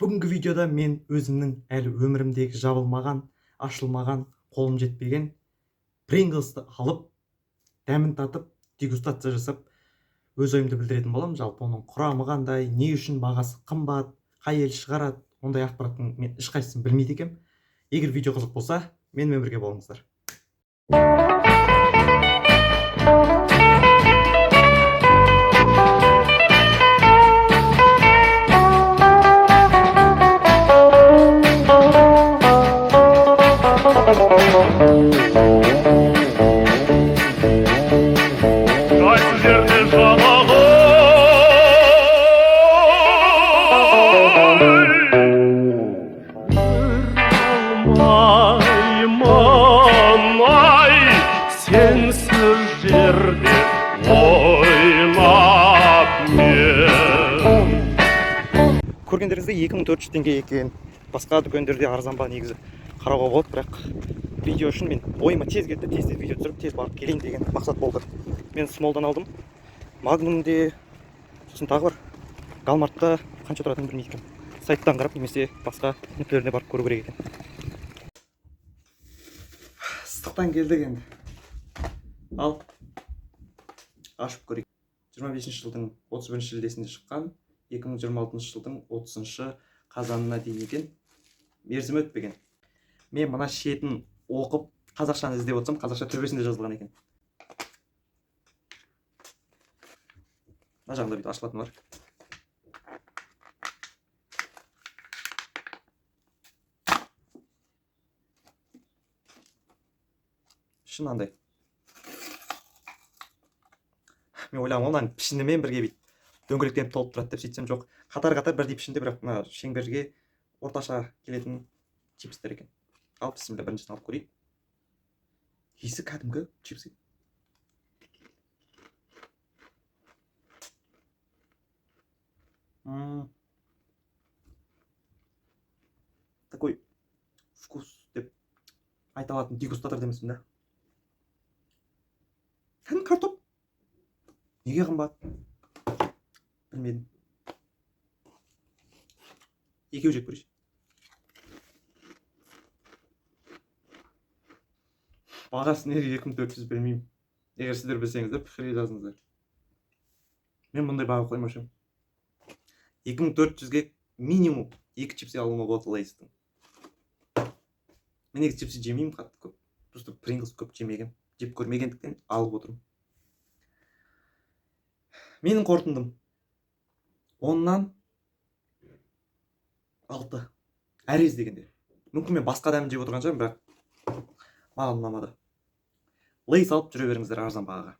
Бүгінгі видеода мен өзімнің әлі өмірімдегі жабылмаған, ашылмаған, қолым жетпеген Принглсты алып, дәмін татып, дегустация жасап, өз ойымды білдіретін боламын. Жалпы оның құрамы қандай, не үшін бағасы қымбат, қай ел шығарады, ондай ақпараттың мен ешқайсысын білмейді екенмін. Егер видео қызық болса, менімен бірге болыңыздар. Көргендеріңізде 2400 теңге екен. Басқа дүкендерде арзанба негізі қарауға болады, бірақ видео үшін мен ойыма тез кетті, тез видео түсіріп, тез барып келейін деген мақсат болды. Мен Смолдан алдым. Магнумде, сосын тағы бар. Галмартта қанша тұратынын білмейді екенмін. Сайттан қарап, немесе басқа нүктелеріне барып көру керек екен. Ыстықтан келдік енді. Ал ашып көрейік. 25 жылдың 31 шілдесінде шыққан, 2026 жылдың 30 қазанына дейін екен. Мерзімі өтпеген. Мен мына шетін оқып, қазақшаны іздеп отырсам, қазақша төбесінде жазылған екен. Мына жағында бүйтіп ашылатын бар. Шынандай. Мен ойлағам, онан пішінімен бірге бейт дөңгелектеніп толып тұрады деп сөйтсем жоқ. Қатар-қатар бірдей пішінде, бірақ мына шеңберге орташа келетін чипстер екен. Ал бісміллә, біріншісін алып көрейік. Иісі кәдімгі чипсы. Такой вкус деп айта алатын дегустатор демесін да. Кәдімгі картоп. Неге қымбат? Білмедім. Екеу жеп көрейік. Бағасы неге 2400 білмеймін. Егер сіздер білсеңіздер, пікір жазыңыздар. Мен бұндай баға қоймашым. 2400-ге минимум 2 чипсы алуыма болады Лейстің. Мен негізі чипсы жемеймін қатты көп. Просто Принглс көп жемеген. Жеп көрмегендіктен алып отырмын. Менің қорытындым 10-нан 6. Әрез дегенде. Мүмкін мен басқа дәмін жеп отырған шығармын, бірақ маған ұнамады. Лейс алып жүре беріңіздер арзан бағаға.